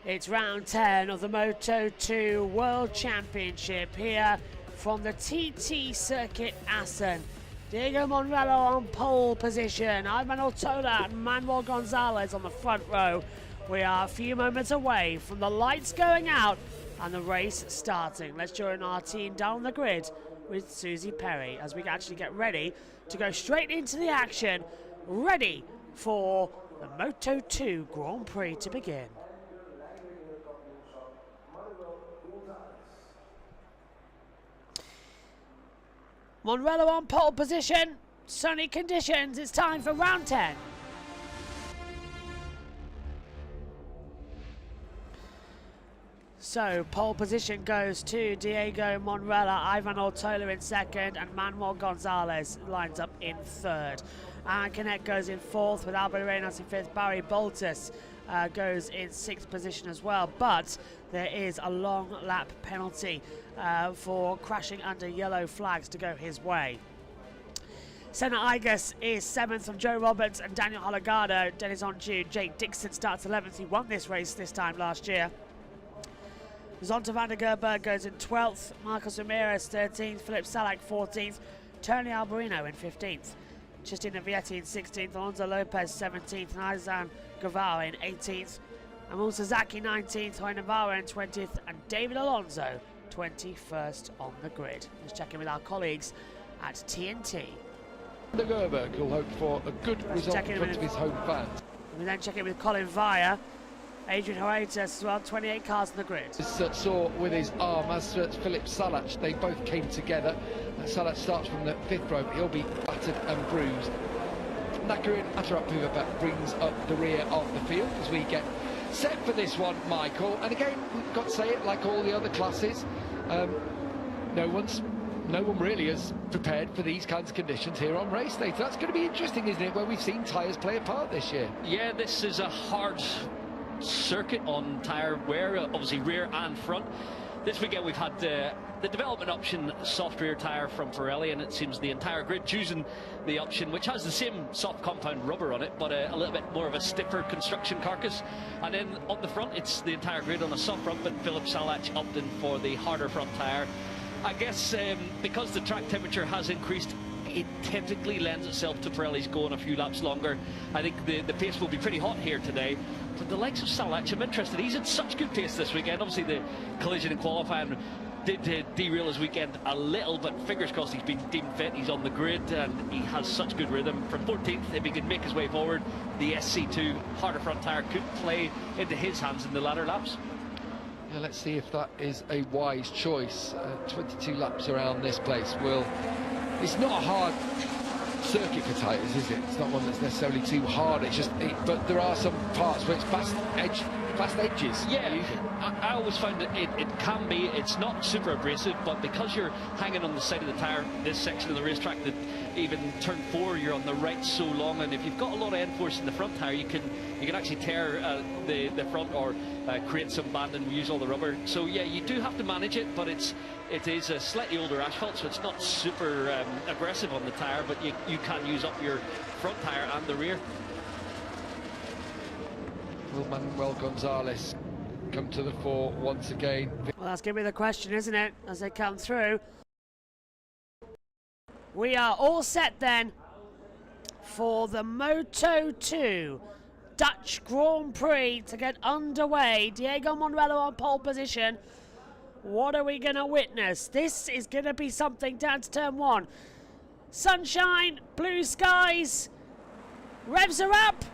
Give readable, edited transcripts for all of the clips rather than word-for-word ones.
It's round 10 of the Moto2 World Championship here from the TT Circuit Assen. Diego Monrello on pole position, Ivan Ortola and Manuel Gonzalez on the front row. We are a few moments away from the lights going out and the race starting. Let's join our team down the grid with Susie Perry as we actually get ready to go straight into the action, ready for the Moto2 Grand Prix to begin. Monrello on pole position, sunny conditions, it's time for round 10. So, pole position goes to Diego Monrello, Ivan Ortola in second, and Manuel Gonzalez lines up in third. And Canet goes in fourth, with Albert Arenas in fifth. Barry Boltus goes in sixth position as well, but there is a long lap penalty for crashing under yellow flags to go his way. Senna Igas is 7th from Joe Roberts and Daniel Hologado. Dennis Onju, Jake Dixon starts 11th. He won this race this time last year. Zonta van der Gerber goes in 12th. Marcos Ramirez 13th. Philip Salak 14th. Tony Alberino in 15th. Justina Vietti in 16th. Alonso Lopez 17th. And Izan Guevara in 18th. Amul Sasaki 19th. Hoy Navarro in 20th. And David Alonso 21st on the grid. Let's check in with our colleagues at TNT. The Gerberg will hope for a good result in front of his home fans. We then check in with Colin Vire, Adrian Horatus as well, 28 cars on the grid. Saw with his arm, as Philip Salach, they both came together. Salach starts from the 5th row, but he'll be battered and bruised. Nakarin Atarapuvabak brings up the rear of the field as we get set for this one, Michael. And again, we've got to say it, like all the other classes, no one really is prepared for these kinds of conditions here on race day. That's going to be interesting, isn't it, where we've seen tyres play a part this year? Yeah, this is a hard circuit on tyre wear, obviously rear and front. This weekend we've had the development option soft rear tyre from Pirelli, and it seems the entire grid choosing the option which has the same soft compound rubber on it, but a little bit more of a stiffer construction carcass. And then on the front it's the entire grid on a soft front, but Philip Salach opted for the harder front tyre. I guess because the track temperature has increased, it typically lends itself to Pirelli's going a few laps longer. I think the pace will be pretty hot here today. But the likes of Salach, I'm interested. He's in such good pace this weekend. Obviously the collision in qualifying did derail his weekend a little, but fingers crossed he's been deemed fit. He's on the grid and he has such good rhythm. From 14th, if he can make his way forward, the SC2 harder front tyre could play into his hands in the latter laps. Yeah, let's see if that is a wise choice. 22 laps around this place will... It's not a hard circuit for tyres, is it? It's not one that's necessarily too hard. It's just, but there are some parts where it's fast edges. Yeah, I always find that it can be. It's not super abrasive, but because you're hanging on the side of the tyre, this section of the racetrack, that even turn 4, you're on the right so long, and if you've got a lot of end force in the front tyre, you can actually tear the front or create some band and use all the rubber. So yeah, you do have to manage it, but it is a slightly older asphalt, so it's not super aggressive on the tyre, but you can use up your front tyre and the rear. Will Manuel Gonzalez come to the fore once again? Well, that's going to be the question, isn't it, as they come through. We are all set then for the Moto2 Dutch Grand Prix to get underway. Diego Monrello on pole position. What are we going to witness? This is going to be something down to turn 1. Sunshine, blue skies, revs are up.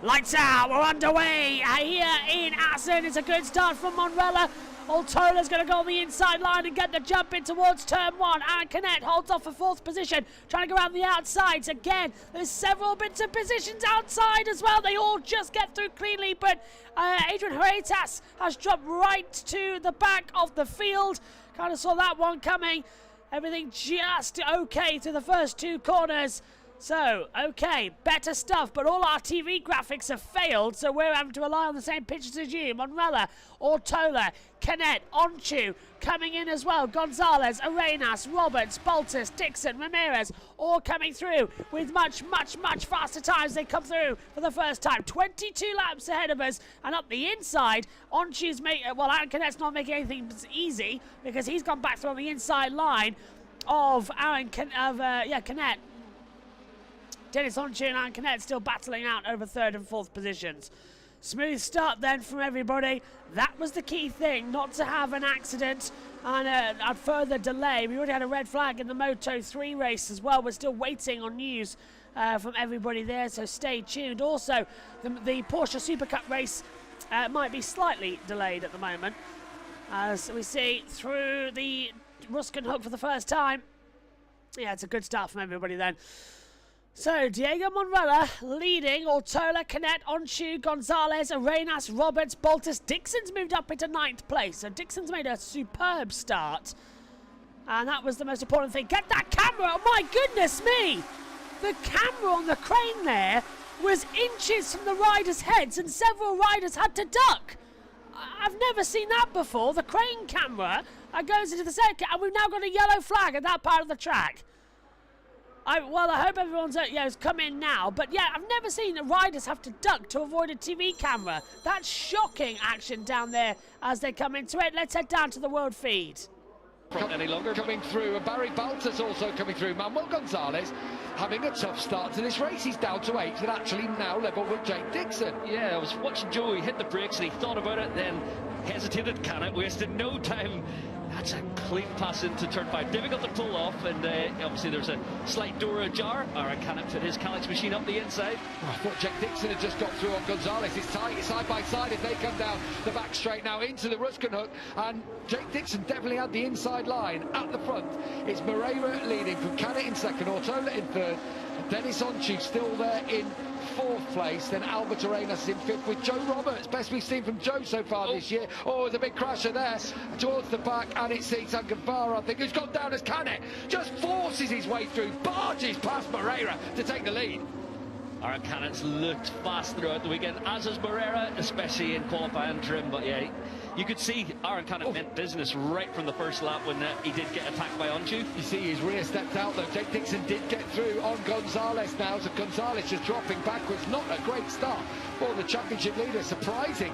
Lights out, we're underway here in Assen. It's a good start from Monrello. Ortola's going to go on the inside line and get the jump in towards turn 1. And Canet holds off for 4th position, trying to go around the outsides. Again, there's several bits of positions outside as well. They all just get through cleanly, but Adrian Horatus has dropped right to the back of the field. Kind of saw that one coming. Everything just okay to the first 2 corners. So, okay, better stuff, but all our TV graphics have failed, so we're having to rely on the same pictures as you. Monrella, Ortola, Canet, Onchu, coming in as well. Gonzalez, Arenas, Roberts, Baltus, Dixon, Ramirez, all coming through with much, much, much faster times. They come through for the first time. 22 laps ahead of us, and up the inside, Onchu's well, Aaron Canet's not making anything easy, because he's gone back through on the inside line of Canet. Dennis Onchu and Aaron Canet still battling out over 3rd and 4th positions. Smooth start then from everybody. That was the key thing, not to have an accident and a further delay. We already had a red flag in the Moto2 race as well. We're still waiting on news from everybody there, so stay tuned. Also, the Porsche Super Cup race might be slightly delayed at the moment, as we see through the Ruskin hook for the first time. Yeah, it's a good start from everybody then. So, Diego Monrella leading, Ortola, Canet, Onchu, Gonzalez, Arenas, Roberts, Baltus. Dixon's moved up into 9th place, so Dixon's made a superb start. And that was the most important thing. Get that camera! Oh my goodness me! The camera on the crane there was inches from the riders' heads, and several riders had to duck. I've never seen that before. The crane camera goes into the circuit, and we've now got a yellow flag at that part of the track. I hope everyone's has come in now, but yeah, I've never seen riders have to duck to avoid a TV camera. That's shocking action down there as they come into it. Let's head down to the world feed. Any longer coming through, and Barry Baltus also coming through. Manuel Gonzalez having a tough start to this race. He's down to 8th and actually now level with Jake Dixon. Yeah, I was watching Joe, he hit the brakes and he thought about it, then hesitated, wasted no time. That's a clean pass into turn 5. Difficult to pull off, and obviously there's a slight door ajar. Aaron Canet fit his Calyx machine up the inside. I thought Jake Dixon had just got through on Gonzalez. It's tight side by side as they come down the back straight now into the Ruskin hook, and Jake Dixon definitely had the inside line at the front. It's Moreira leading from Canet in 2nd, Ortola in 3rd, Dennis Onchu still there in 4th place, then Albert Arenas in 5th with Joe Roberts. Best we've seen from Joe so far this year. Oh, there's a big crasher there towards the back, and it's Eitan Guevara, I think, who's gone down as Canet just forces his way through, barges past Moreira to take the lead. Aaron Canet's looked fast throughout the weekend, as is Moreira, especially in qualifying trim, but yeah, you could see Aaron Canet meant business right from the first lap when he did get attacked by Onchu. You see his rear stepped out though. Jake Dixon did get through on Gonzalez now, so Gonzalez just dropping backwards. Not a great start for the championship leader. Surprising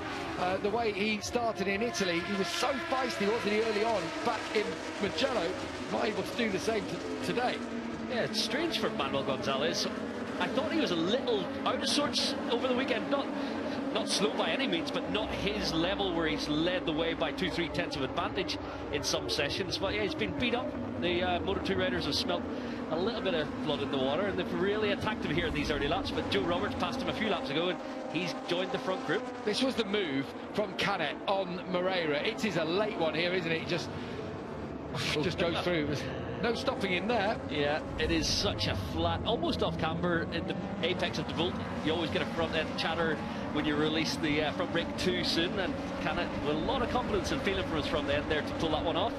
the way he started in Italy. He was so feisty, wasn't he, early on back in Mugello. Not able to do the same today. Yeah, it's strange for Manuel Gonzalez. I thought he was a little out of sorts over the weekend. Not slow by any means, but not his level where he's led the way by 2-3 tenths of advantage in some sessions. But yeah, he's been beat up. The Moto2 riders have smelt a little bit of blood in the water, and they've really attacked him here in these early laps. But Joe Roberts passed him a few laps ago, and he's joined the front group. This was the move from Canet on Moreira. It is a late one here, isn't it? He just goes through. No stopping in there. Yeah, it is such a flat, almost off camber in the apex of the vault. You always get a front end chatter when you release the front brake too soon, and Canet with a lot of confidence and feeling from his front end there to pull that one off.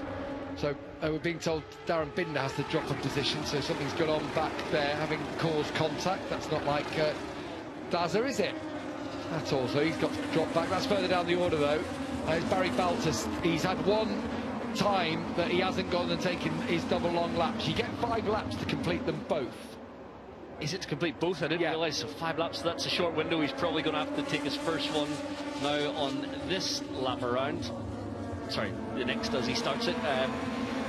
So we're being told Darren Binder has to drop a position, so something's gone on back there, having caused contact. That's not like Daza, is it? That's also, he's got to drop back. That's further down the order though. It's Barry Baltus. He's had one time that he hasn't gone and taken his double long laps. You get 5 laps to complete them both. Is it to complete both? I didn't realise. So 5 laps, that's a short window. He's probably going to have to take his first one now on this lap around. Sorry, the next as he starts it.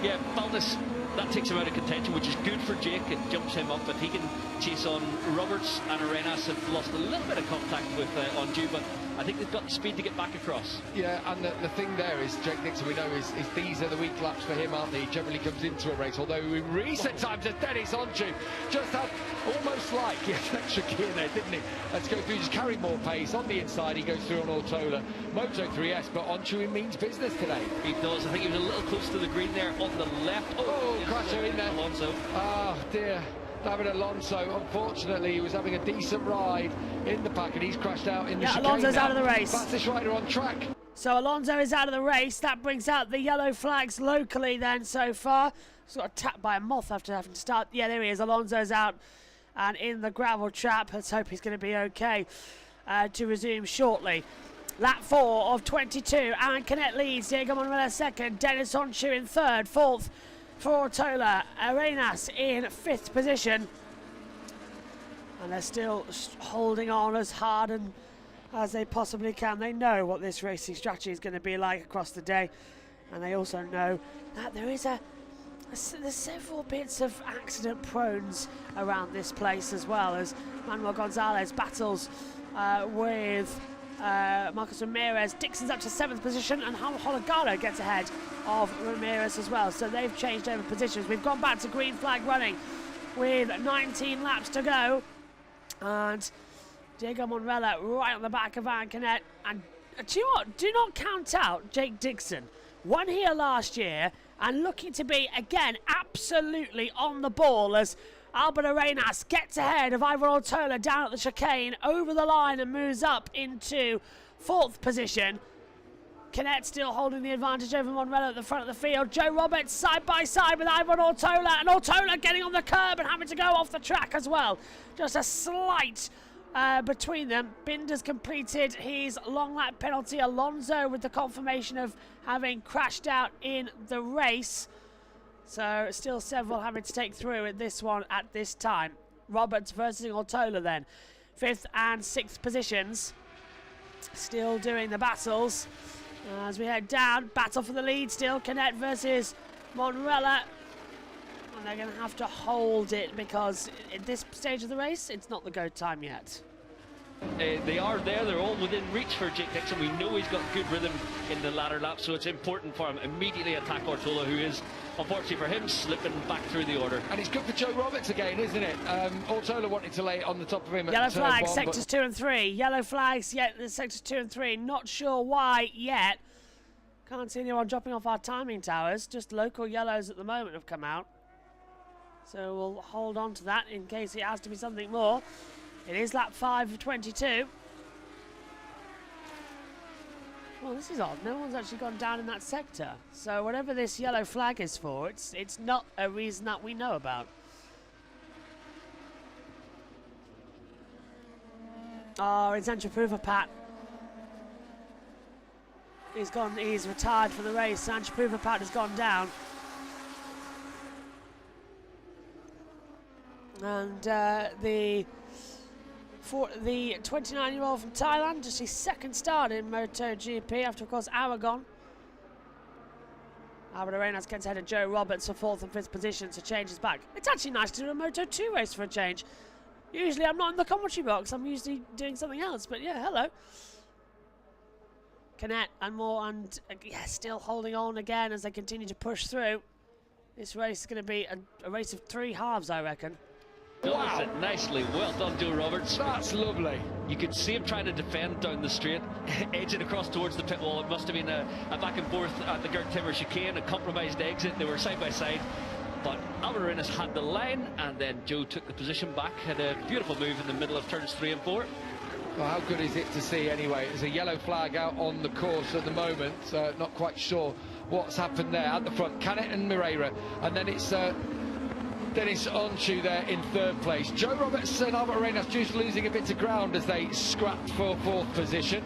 Yeah, Baltus, that takes him out of contention, which is good for Jake. It jumps him up, but he can chase on. Roberts and Arenas have lost a little bit of contact with Onju, but I think they've got the speed to get back across. Yeah, and the thing there is, Jake Dixon, we know, is these are the weak laps for him, aren't they? He generally comes into a race, although in recent times, as Dennis Onju just had almost like he had an extra gear there, didn't he? Let's go through, just carry more pace. On the inside, he goes through on Ortola. Moto3S, but Onju, he means business today. He does. I think he was a little close to the green there on the left. Oh, crasher in there. Alonso. Oh, dear. David Alonso, unfortunately, he was having a decent ride in the pack and he's crashed out in the chicane. Alonso's out of the race. Fastest rider on track. So Alonso is out of the race. That brings out the yellow flags locally then so far. He's got tapped by a moth after having to start. Yeah, there he is. Alonso's out. and in the gravel trap. Let's hope he's going to be okay to resume shortly. Lap 4 of 22. Aaron Canet leads. Diego Monrella second. Dennis Onchu in third. Fourth for Ortola. Arenas in 5th position. And they're still holding on as hard and as they possibly can. They know what this racing strategy is going to be like across the day. And they also know that there's several bits of accident prones around this place, as well as Manuel Gonzalez battles with Marcos Ramirez. Dixon's up to 7th position, and Hologado gets ahead of Ramirez as well. So they've changed over positions. We've gone back to green flag running with 19 laps to go. And Diego Monrella right on the back of Aaron Canet. And do you know what? Do not count out Jake Dixon. Won here last year and looking to be, again, absolutely on the ball as Albert Arenas gets ahead of Ivan Ortola down at the chicane, over the line and moves up into 4th position. Canet still holding the advantage over Monrella at the front of the field. Joe Roberts side by side with Ivan Ortola, and Ortola getting on the curb and having to go off the track as well. Just a slight between them. Binder's completed his long lap penalty. Alonso with the confirmation of having crashed out in the race. So still several having to take through at this one at this time. Roberts versus Ortola then. 5th and 6th positions. Still doing the battles. As we head down, battle for the lead still. Canet versus Monrella. And they're going to have to hold it because at this stage of the race, it's not the go time yet. They are there, they're all within reach for Jake Dixon. We know he's got good rhythm in the latter lap, so it's important for him immediately attack Ortola, who is, unfortunately for him, slipping back through the order. And it's good for Joe Roberts again, isn't it? Ortola wanted to lay it on the top of him. Yellow flags, sectors 2 and 3. Yellow flags, yeah, sectors 2 and 3. Not sure why yet. Can't see anyone dropping off our timing towers. Just local yellows at the moment have come out. So we'll hold on to that in case it has to be something more. It is lap 5 of 22. Well, this is odd. No one's actually gone down in that sector. So whatever this yellow flag is for, it's not a reason that we know about. Oh, it's Anchapuva Pat. He's retired from the race. Anchapuva Pat has gone down. And the 29-year-old from Thailand, just his second start in MotoGP after, of course, Aragon. Albert Arenas gets ahead of Joe Roberts for 4th and 5th position, so changes back. It's actually nice to do a Moto2 race for a change. Usually I'm not in the commentary box, I'm usually doing something else, but yeah, hello. Canet and more, and yeah, still holding on again as they continue to push through. This race is going to be a race of 3 halves, I reckon. Does it nicely. Well done, Joe Roberts. That's lovely. You could see him trying to defend down the straight, edging across towards the pit wall. It must have been a back and forth at the Gert Timmer chicane, a compromised exit. They were side by side, but Albert Arenas had the line, and then Joe took the position back. Had a beautiful move in the middle of turns 3 and 4. Well, how good is it to see anyway? There's a yellow flag out on the course at the moment, so not quite sure what's happened there. At the front, Canet and Moreira, and then it's Dennis Onchu there in 3rd place. Joe Roberts and Albert Arenas just losing a bit of ground as they scrapped for 4th position.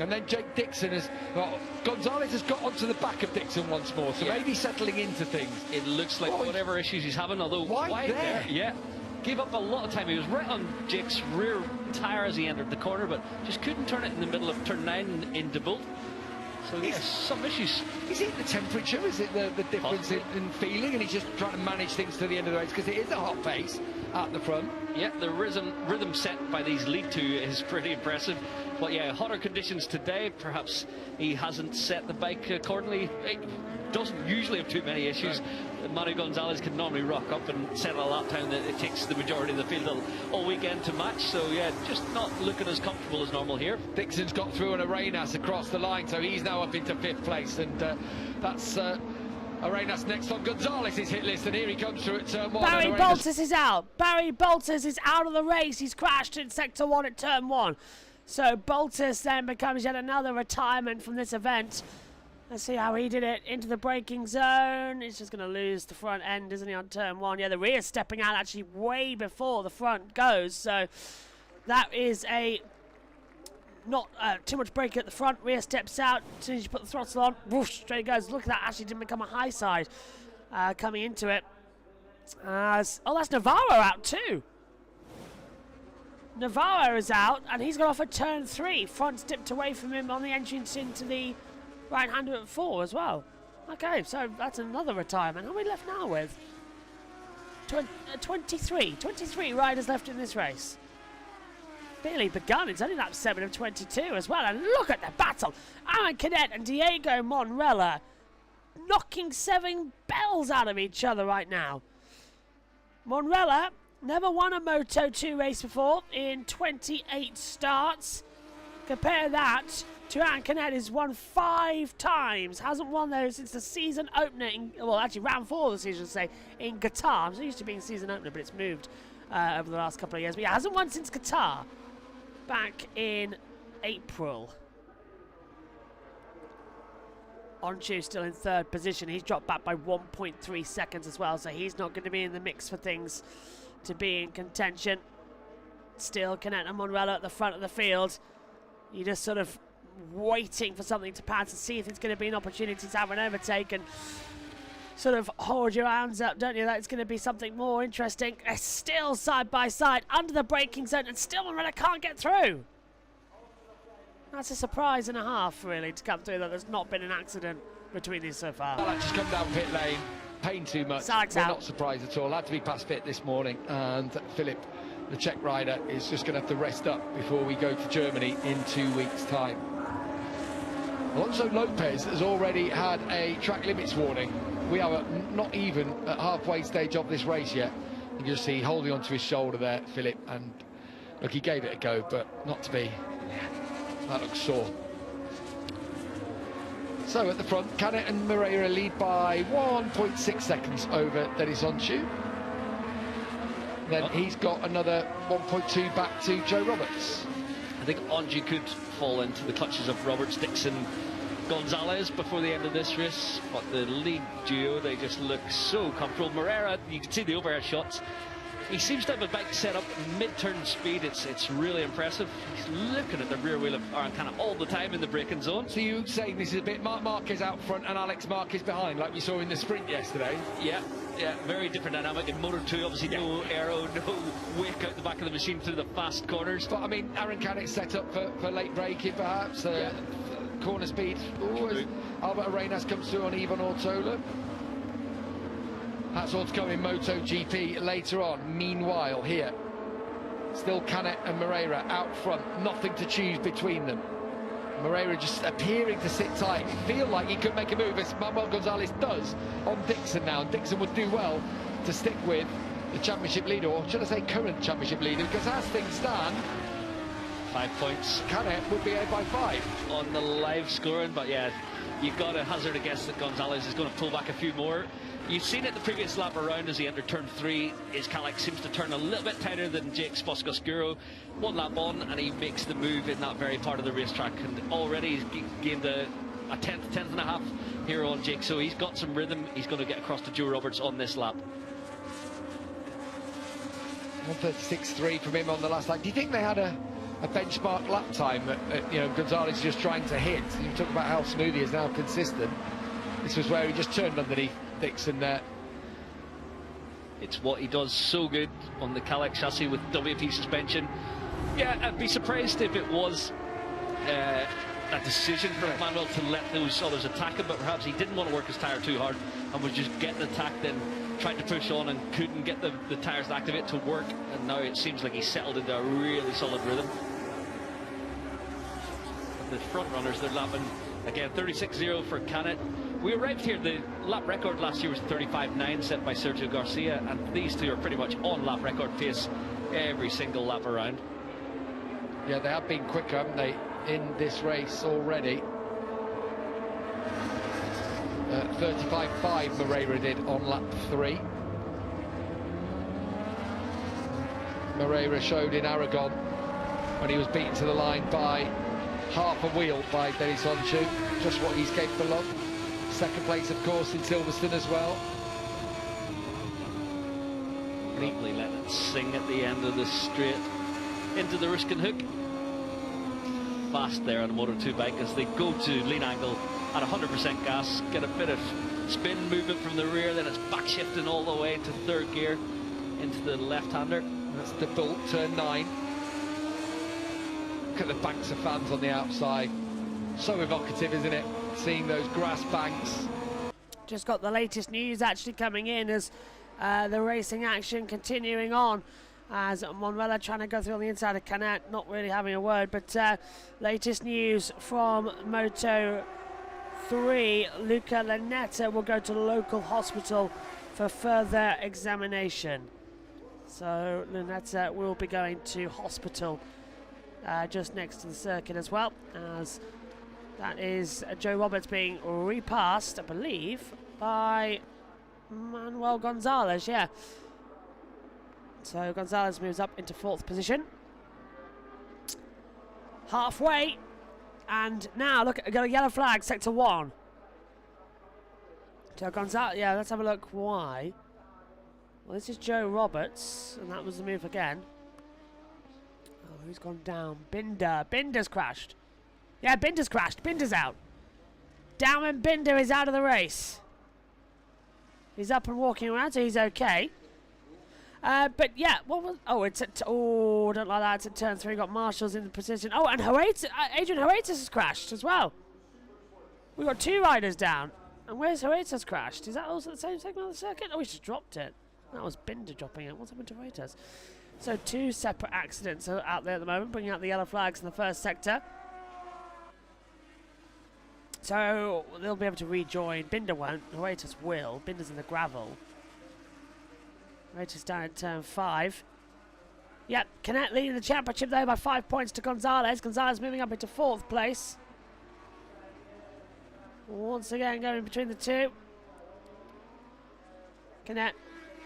And then Jake Dixon has... Well, Gonzalez has got onto the back of Dixon once more, so maybe settling into things. It looks like whatever issues he's having, although wide there. Yeah. Gave up a lot of time. He was right on Jake's rear tyre as he entered the corner, but just couldn't turn it in the middle of turn 9 in De Bolt. So there's some issues. Is it the temperature? Is it the difference in feeling? And he's just trying to manage things to the end of the race because it is a hot pace at the front. Yeah, the rhythm set by these lead 2 is pretty impressive. But yeah, hotter conditions today. Perhaps he hasn't set the bike accordingly. He doesn't usually have too many issues. Manu Gonzalez can normally rock up and set a lap time that it takes the majority of the field all weekend to match. So yeah, just not looking as comfortable as normal here. Dixon's got through on Arenas across the line, so he's now up into 5th place, and that's Arenas next on Gonzalez's hit list, and here he comes through at turn 1. Barry Boltis is out. Barry Boltis is out of the race. He's crashed in sector 1 at turn 1. So Boltis then becomes yet another retirement from this event. Let's see how he did it into the braking zone. He's just going to lose the front end, isn't he, on turn 1? Yeah, the rear stepping out actually way before the front goes. So that is a not too much brake at the front. Rear steps out. As soon as you put the throttle on, whoosh, straight it goes. Look at that. Actually didn't become a high side coming into it. Oh, that's Navarro out too. Navarro is out, and he's got off at turn 3. Front stepped away from him on the entrance into the right-hander at 4 as well. Okay, so that's another retirement. How many left now with? 23. 23 riders left in this race. Barely begun. It's only lap 7 of 22 as well. And look at the battle. Aaron Canet and Diego Monrella knocking 7 bells out of each other right now. Monrella never won a Moto2 race before in 28 starts. Compare that to Aaron Canet, who's won 5 times. Hasn't won those since the season opener, well, actually round 4 of the season, say, in Qatar. It's used to being season opener, but it's moved over the last couple of years. But yeah, hasn't won since Qatar, back in April. Onchu still in 3rd position. He's dropped back by 1.3 seconds as well, so he's not going to be in the mix for things to be in contention. Still Canet and Monrella at the front of the field. You're just sort of waiting for something to pass and see if it's going to be an opportunity to have an overtake and sort of hold your hands up, don't you? That it's going to be something more interesting. They're still side by side under the braking zone, and still Monrella can't get through. That's a surprise and a half, really, to come through that there's not been an accident between these so far. Salak just come down pit lane, paying too much. Salak's We're out. not surprised at all. Had to be past pit this morning, and Philip, the Czech rider, is just going to have to rest up before we go to Germany in 2 weeks' time. Alonso Lopez has already had a track limits warning. We are not even at halfway stage of this race yet. You can just see holding onto his shoulder there, Philip, and look, he gave it a go, but not to be. That looks sore. So at the front, Canet and Moreira lead by 1.6 seconds over Denis Onchu. Then he's got another 1.2 back to Joe Roberts. I think Onju could fall into the clutches of Roberts, Dixon, Gonzalez before the end of this race, but the lead duo, they just look so comfortable. Moreira, you can see the overhead shots. He seems to have a bike set up mid-turn speed. It's really impressive. He's looking at the rear wheel of Aaron Canet all the time in the braking zone. So you saying this is a bit Marc Marquez out front and Alex Marquez behind, like we saw in the sprint yesterday? Yeah, very different dynamic. In Moto2, obviously no aero, no wake out the back of the machine through the fast corners. But I mean, Aaron Canet set up for late braking, perhaps. Corner speed. Ooh, Albert Arenas comes through on Ivan Ortola. That's all to come in MotoGP later on. Meanwhile, here, still Canet and Moreira out front. Nothing to choose between them. Moreira just appearing to sit tight. Feel like he could make a move, as Manuel Gonzalez does on Dixon now. And Dixon would do well to stick with the championship leader, or should I say current championship leader, because as things stand, 5 points. Canet would be ahead by 5 on the live scoring, but yeah, you've got to hazard a guess that Gonzalez is going to pull back a few more. You've seen it the previous lap around as he entered turn 3. His Cadillac seems to turn a little bit tighter than Jake's Boscoscuro. 1 lap on, and he makes the move in that very part of the racetrack, and already he's gained a tenth and a half here on Jake, so he's got some rhythm. He's going to get across to Joe Roberts on this lap. 1:36.3 from him on the last lap. Do you think they had a benchmark lap time that you know, Gonzalez just trying to hit? You talk about how smooth he is now, consistent. This was where he just turned underneath Dixon there. It's what he does so good on the Cadillac chassis with WP suspension. Yeah, I'd be surprised if it was a decision for Manuel to let those others attack him, but perhaps he didn't want to work his tyre too hard and was just getting attacked, then tried to push on and couldn't get the tyres to activate to work, and now it seems like he's settled into a really solid rhythm. The front runners, they're lapping again 36.0 for Canet. We arrived here, the lap record last year was 35.9 set by Sergio Garcia, and these two are pretty much on lap record pace every single lap around. Yeah, they have been quicker, haven't they, in this race already. 35.5 Moreira did on lap 3. Moreira showed in Aragon when he was beaten to the line by half a wheel by Dennis Onchu, just what he's capable of. Second place, of course, in Silverstone as well. Briefly let it sing at the end of the straight into the Ruskin hook. Fast there on a Moto2 bike as they go to lean angle at 100% gas, get a bit of spin movement from the rear, then it's back shifting all the way to third gear into the left-hander. That's the Bolt, turn 9. Look at the banks of fans on the outside. So evocative, isn't it? Seeing those grass banks. Just got the latest news actually coming in as the racing action continuing on, as Monrella trying to go through on the inside of Canet, not really having a word, but latest news from Moto3, Luca Lanetta will go to the local hospital for further examination. So Lanetta will be going to hospital just next to the circuit as well, as that is Joe Roberts being repassed, I believe, by Manuel Gonzalez, yeah. So Gonzalez moves up into 4th position. Halfway, and now look, got a yellow flag, sector 1. So Gonzalez, yeah, let's have a look why. Well, this is Joe Roberts, and that was the move again. Oh, who's gone down? Binder. Binder's crashed. Yeah, Binder's crashed. Binder's out. Damon Binder is out of the race. He's up and walking around, so he's okay. But yeah, what was? Oh, it's at. Oh, don't like that. It's at turn 3. Got Marshall's in the position. Oh, and Adrian Huertas has crashed as well. We've got 2 riders down. And where's Huertas crashed? Is that also the same segment of the circuit? Oh, he just dropped it. That was Binder dropping it. What's happened to Huertas? So 2 separate accidents are out there at the moment, bringing out the yellow flags in the first sector. So they'll be able to rejoin. Binder won't. Huertas will. Binder's in the gravel. Huertas down at turn 5. Yep, Canet leading the championship there by 5 points to Gonzalez. Gonzalez moving up into 4th place. Once again going between the 2. Canet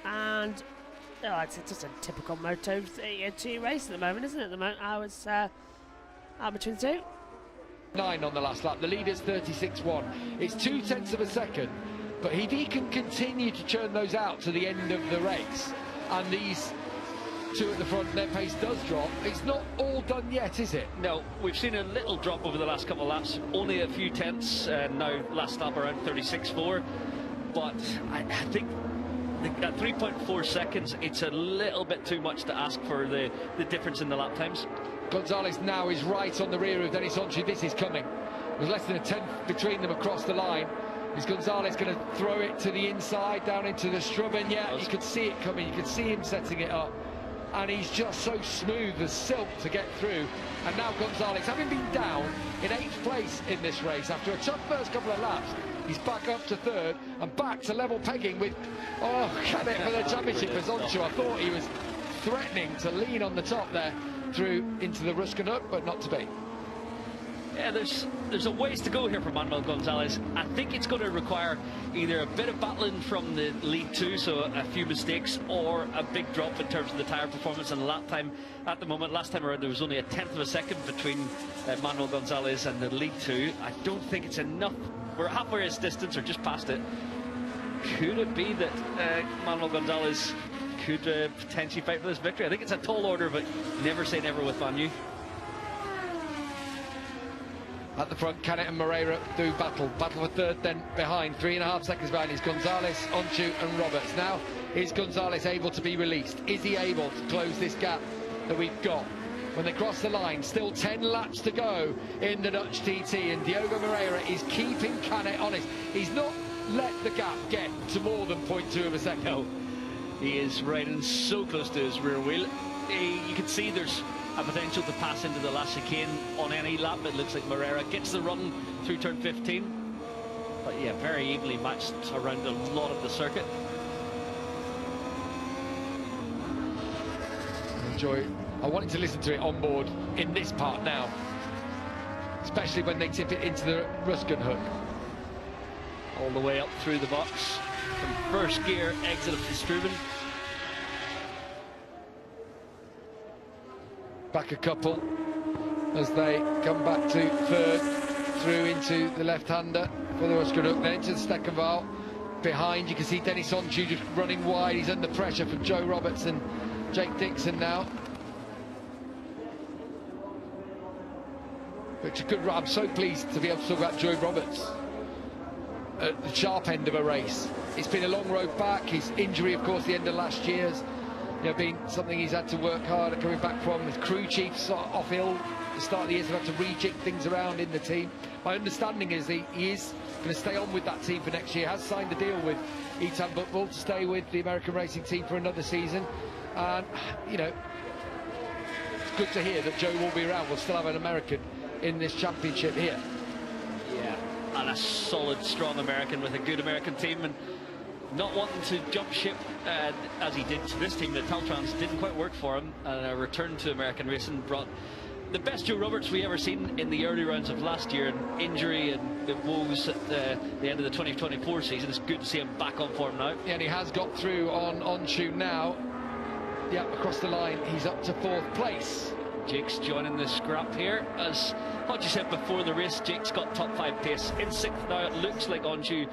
and... Oh, it's just a typical Moto2 race at the moment, isn't it? At the moment, I was out between the 2. 9 on the last lap. The leader's 36.1. It's 0.2 of a second, but if he can continue to churn those out to the end of the race, and these 2 at the front, their pace does drop, it's not all done yet, is it? No, we've seen a little drop over the last couple of laps, only a few tenths, now last lap around 36.4, but I think at 3.4 seconds, it's a little bit too much to ask for the difference in the lap times. Gonzalez now is right on the rear of Dennis Onchu. This is coming. There's less than a tenth between them across the line. Is Gonzalez going to throw it to the inside, down into the scrub? And yeah, you could see it coming. You could see him setting it up. And he's just so smooth as silk to get through. And now Gonzalez, having been down in 8th place in this race after a tough first couple of laps, he's back up to 3rd and back to level pegging with, Canet for the championship as Onchu. I thought he was threatening to lean on the top there through into the Ruskin hook, but not to be. Yeah, there's a ways to go here for Manuel Gonzalez. I think it's going to require either a bit of battling from the lead 2, so a few mistakes, or a big drop in terms of the tyre performance and lap time. At the moment, last time around, there was only a 1/10 of a second between Manuel Gonzalez and the lead 2. I don't think it's enough. We're halfway his distance, or just past it. Could it be that Manuel Gonzalez could potentially fight for this victory? I think it's a tall order, but never say never with Manu. At the front, Canet and Moreira do battle for 3rd, then behind, 3.5 seconds behind is Gonzalez, Onchu and Roberts. Now, is Gonzalez able to be released? Is he able to close this gap that we've got? When they cross the line, still 10 laps to go in the Dutch TT, and Diogo Moreira is keeping Canet honest. He's not let the gap get to more than 0.2 of a second. No, he is riding so close to his rear wheel. You can see there's a potential to pass into the last chicane on any lap. It looks like Moreira gets the run through turn 15. But yeah, very evenly matched around a lot of the circuit. Enjoy. I wanted to listen to it on board in this part now, especially when they tip it into the Ruskin hook. All the way up through the box from first gear, exit of Struben. Back a couple. as they come back to third, through into the left-hander for the Ruskaduk, then into the Steckenval. Behind, you can see Dennis Onchu just running wide. He's under pressure from Joe Roberts and Jake Dixon now. It's a good run. I'm so pleased to be able to talk about Joe Roberts at the sharp end of a race. It's been a long road back. His injury, of course, the end of last year's, been something he's had to work hard at coming back from. His crew chiefs off ill at the start of the year, so they've had to rejig things around in the team. My understanding is he is going to stay on with that team for next year. Has signed a deal with Etan Butbull to stay with the American racing team for another season. And it's good to hear that Joe will be around. We'll still have an American in this championship here. Yeah, and a solid, strong American with a good American team, and not wanting to jump ship as he did to this team. The Taltrans didn't quite work for him, and a return to American racing brought the best Joe Roberts we ever seen in the early rounds of last year, and injury and the woes at the end of the 2024 season. It's good to see him back on form now. Yeah, and he has got through on Onchu now. Yeah, across the line, he's up to 4th place. Jake's joining the scrap here. As Hodge said before the race, Jake's got top 5 pace. In 6th now, it looks like Onchu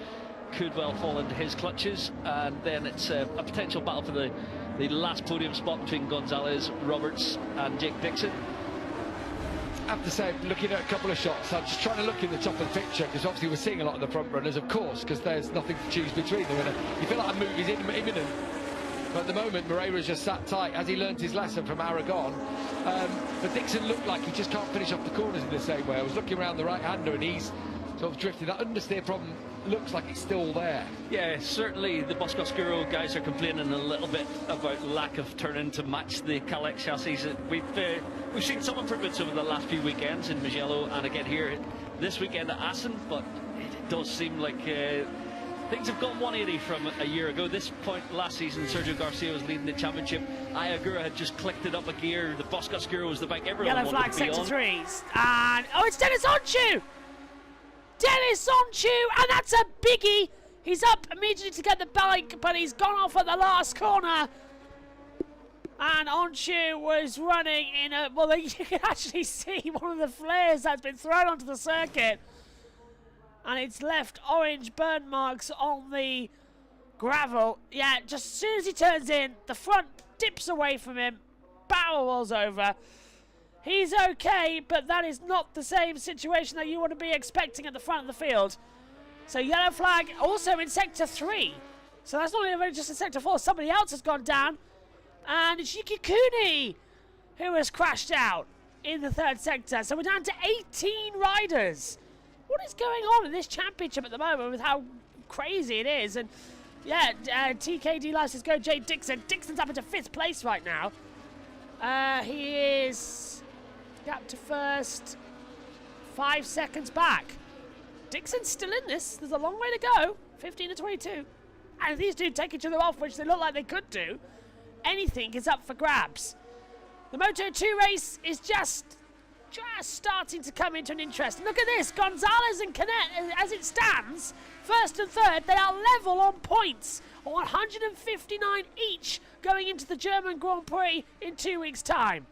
could well fall into his clutches, and then it's a potential battle for the last podium spot between Gonzalez, Roberts and Jake Dixon. I have to say, looking at a couple of shots, I'm just trying to look in the top of the picture, because obviously we're seeing a lot of the front runners, of course, because there's nothing to choose between them. And you feel like a move is imminent. But at the moment, Moreira's just sat tight. Has he learnt his lesson from Aragon? But Dixon looked like he just can't finish off the corners in the same way. I was looking around the right-hander and he's sort of drifted. That understeer problem looks like it's still there. Yeah, certainly the Bosco guys are complaining a little bit about lack of turning to match the Calex chassis. We've seen some improvements over the last few weekends in Mugello and again here this weekend at Assen, but it does seem like things have gone 180 from a year ago. This point last season, Sergio Garcia was leading the championship. Ayagura had just clicked it up a gear. The Bosco was the bike everyone Yellow wanted flag, to be sector on. 3. And, it's Dennis Onchu! Dennis Onchu, and that's a biggie. He's up immediately to get the bike, but he's gone off at the last corner. And Onchu was running in a... Well, you can actually see one of the flares that's been thrown onto the circuit. And it's left orange burn marks on the gravel. Yeah, just as soon as he turns in, the front dips away from him, barrel rolls over. He's okay, but that is not the same situation that you want to be expecting at the front of the field. So yellow flag also in sector 3. So that's not even just in sector 4. Somebody else has gone down. And it's Yuki Kuni who has crashed out in the 3rd sector. So we're down to 18 riders. What is going on in this championship at the moment with how crazy it is? And yeah, TKD license go Jay Dixon. Dixon's up into 5th place right now. He is up to 1st, 5 seconds back. Dixon's still in this. There's a long way to go. 15 to 22. And if these two take each other off, which they look like they could do, anything is up for grabs. The Moto2 race is just starting to come into an interest. Look at this. Gonzalez and Canet, as it stands, 1st and 3rd, they are level on points. 159 each going into the German Grand Prix in 2 weeks' time.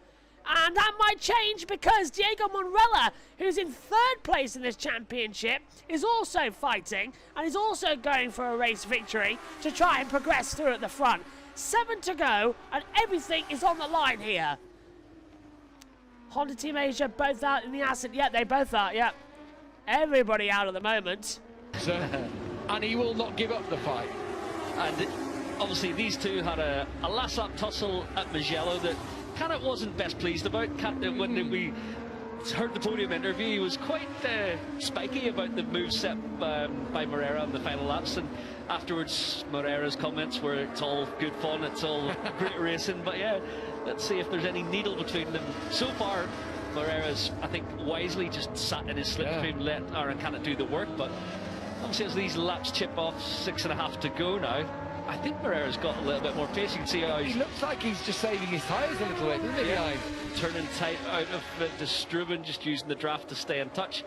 And that might change because Diego Monrella, who's in 3rd place in this championship, is also fighting and is also going for a race victory to try and progress through at the front. 7 to go and everything is on the line here. Honda Team Asia both out in the Assen. Yeah, they both are, yeah. Everybody out at the moment. And he will not give up the fight. And obviously these two had a last lap tussle at Mugello that Canet wasn't best pleased about. When we heard the podium interview, he was quite spiky about the move set by Moreira on the final laps, and afterwards Moreira's comments were it's all good fun, it's all great racing, but yeah, let's see if there's any needle between them. So far Moreira's, I think, wisely just sat in his slipstream, let Aaron Canet do the work, but obviously as these laps chip off, 6.5 to go now, I think Moreira's got a little bit more pace. You can see how he looks like he's just saving his tyres a little bit, doesn't he? Yeah, turning tight out of the Struben, just using the draft to stay in touch.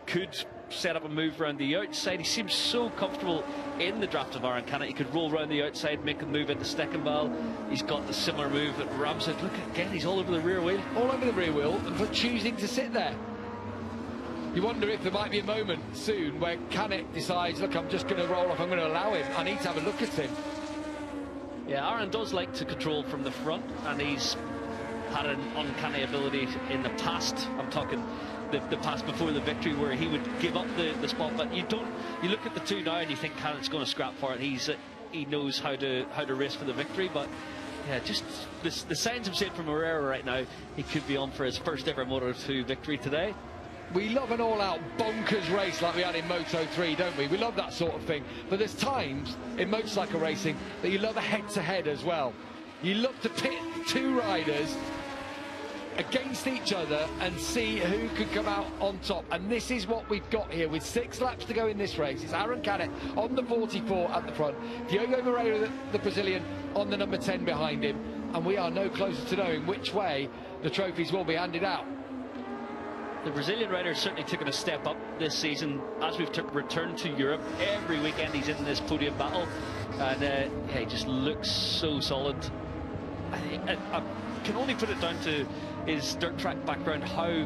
Could set up a move around the outside. He seems so comfortable in the draft of Aaron Canet. He could roll around the outside, make a move into Steckenball. He's got the similar move at Ramsden. Look again, he's all over the rear wheel. All over the rear wheel, but choosing to sit there. You wonder if there might be a moment soon where Canet decides, look, I'm just going to roll off, I'm going to allow him. I need to have a look at him. Yeah, Aaron does like to control from the front, and he's had an uncanny ability in the past. I'm talking the past before the victory, where he would give up the spot, but you look at the two now and you think Canet's going to scrap for it. He knows how to race for the victory, but yeah, just the signs I'm seeing from Herrera right now, he could be on for his first ever Moto2 victory today. We love an all-out bonkers race like we had in Moto3, don't we? We love that sort of thing. But there's times in motorcycle racing that you love a head-to-head as well. You love to pit two riders against each other and see who could come out on top. And this is what we've got here with 6 laps to go in this race. It's Aaron Canet on the 44 at the front, Diogo Moreira, the Brazilian, on the number 10 behind him. And we are no closer to knowing which way the trophies will be handed out. The Brazilian rider has certainly taken a step up this season as we've returned to Europe. Every weekend he's in this podium battle, and yeah, he just looks so solid. I can only put it down to his dirt track background, how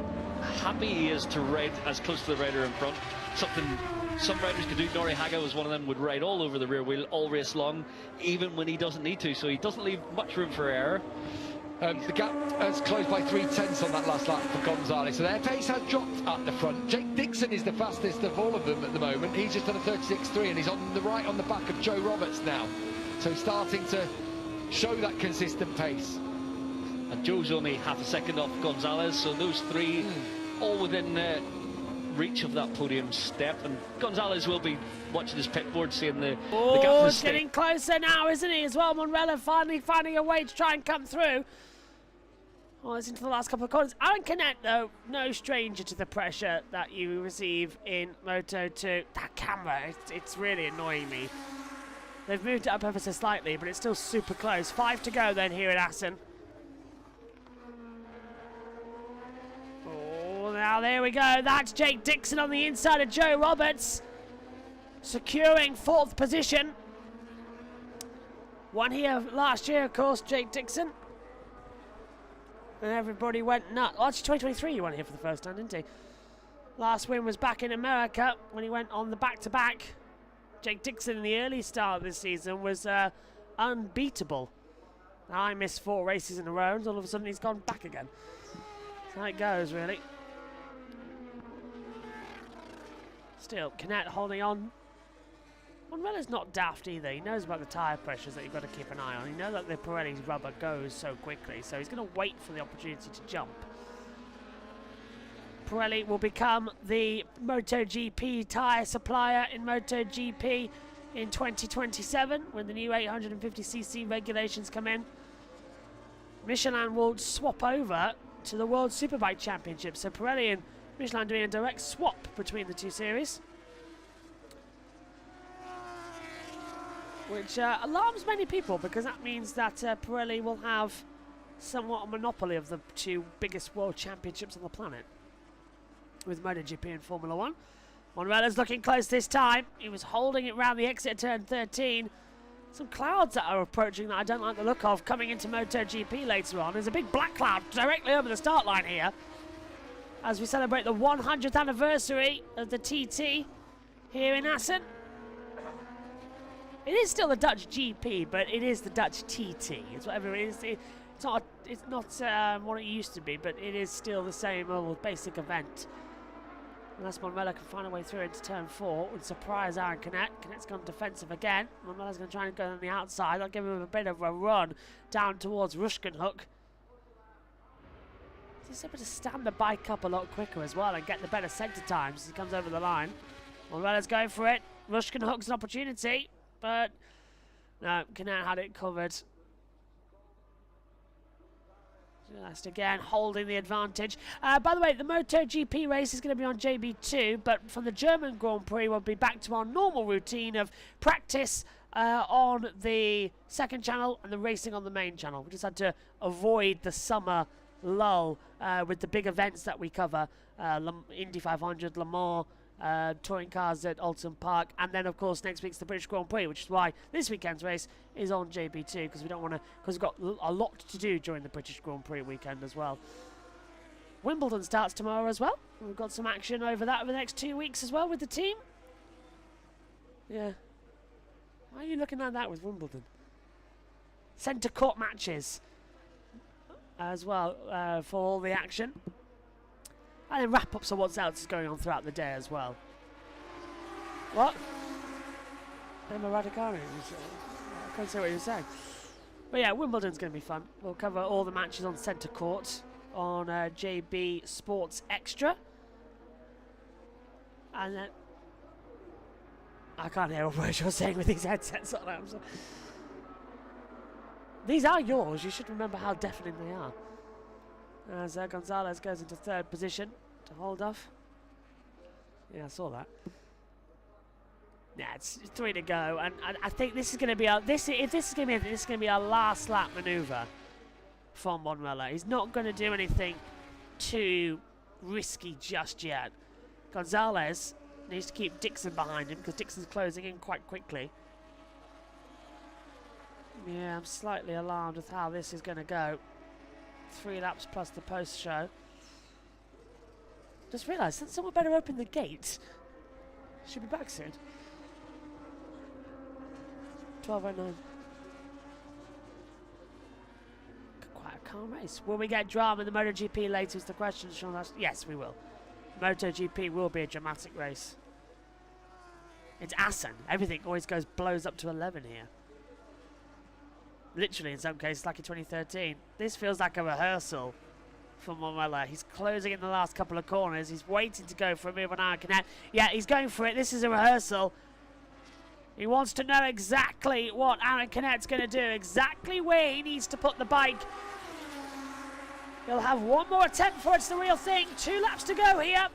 happy he is to ride as close to the rider in front. Something some riders could do. Nori Haga was one of them, would ride all over the rear wheel all race long, even when he doesn't need to, so he doesn't leave much room for error. The gap has closed by 3/10 on that last lap for Gonzalez, so their pace has dropped at the front. Jake Dixon is the fastest of all of them at the moment. He's just on a 36.3 and he's on the right on the back of Joe Roberts now, so he's starting to show that consistent pace. And Joe's only half a second off Gonzalez, so those three all within reach of that podium step. And Gonzalez will be watching his pit board, seeing the gap. Oh, it's getting closer now, isn't he, as well? Monrella finally finding a way to try and come through. Oh, it's into the last couple of corners. Aaron Canet, though, no stranger to the pressure that you receive in Moto2. That camera, it's really annoying me. They've moved it up ever so slightly, but it's still super close. 5 to go then here in Assen. Oh, now there we go. That's Jake Dixon on the inside of Joe Roberts, securing 4th position. Won here last year, of course, Jake Dixon. And everybody went nuts. Oh, actually, 2023 he won here for the first time, didn't he? Last win was back in America when he went on the back-to-back. Jake Dixon in the early start of this season was unbeatable. Now I missed 4 races in a row, and all of a sudden he's gone back again. That's how it goes, really. Still, Canet holding on. Monrella's not daft either. He knows about the tyre pressures that you've got to keep an eye on. He knows that the Pirelli's rubber goes so quickly, so he's going to wait for the opportunity to jump. Pirelli will become the MotoGP tyre supplier in MotoGP in 2027 when the new 850cc regulations come in. Michelin will swap over to the World Superbike Championship, so Pirelli and Michelin doing a direct swap between the two series, which alarms many people, because that means that Pirelli will have somewhat a monopoly of the 2 biggest world championships on the planet, with MotoGP and Formula 1. Monrella's looking close this time. He was holding it round the exit turn 13. Some clouds that are approaching that I don't like the look of coming into MotoGP later on. There's a big black cloud directly over the start line here as we celebrate the 100th anniversary of the TT here in Assen. It is still the Dutch GP, but it is the Dutch TT. It's whatever it is. It's not what it used to be, but it is still the same old basic event. Unless Monrella can find a way through into turn 4, would surprise Aaron Canet. Canet's gone defensive again. Monrella's going to try and go on the outside. I'll give him a bit of a run down towards Rushkenhoek. He's able to stand the bike up a lot quicker as well and get the better centre times as he comes over the line. Monrella's going for it. Rushkenhoek's an opportunity, but no, Canet had it covered. Just again holding the advantage. By the way, the MotoGP race is going to be on JB2, but from the German Grand Prix we'll be back to our normal routine of practice on the second channel and the racing on the main channel. We just had to avoid the summer lull with the big events that we cover, Indy 500, Le Mans, touring cars at Alton Park, and then of course next week's the British Grand Prix, which is why this weekend's race is on JB2, because we don't want to, because we've got a lot to do during the British Grand Prix weekend as well. Wimbledon starts tomorrow as well. We've got some action over that over the next 2 weeks as well with the team. Yeah. Why are you looking at that with Wimbledon? Centre court matches as well for all the action. And then wrap-ups of what else is going on throughout the day as well. What? Emma Radicani. I can't say what you're saying. But yeah, Wimbledon's going to be fun. We'll cover all the matches on centre court on JBSportsXtra. And then... I can't hear what words you're saying with these headsets on. These are yours. You should remember how deafening they are. As Gonzalez goes into third position to hold off. Yeah, I saw that. Yeah, it's 3 to go, and I think this is going to be our this is going to be our last lap manoeuvre for Monrella. He's not going to do anything too risky just yet. Gonzalez needs to keep Dixon behind him because Dixon's closing in quite quickly. Yeah, I'm slightly alarmed with how this is going to go. 3 laps plus the post show. Just realised that someone better open the gate. Should be back soon. 12:09. Quite a calm race. Will we get drama in the MotoGP later is the question, Sean. Yes, we will. MotoGP will be a dramatic race. It's Assen. Everything always blows up to 11 here. Literally, in some cases, like in 2013. This feels like a rehearsal for Monrella. He's closing in the last couple of corners. He's waiting to go for a move on Aaron Canet. Yeah, he's going for it. This is a rehearsal. He wants to know exactly what Aaron Canet's going to do, exactly where he needs to put the bike. He'll have one more attempt for it's the real thing. 2 laps to go here.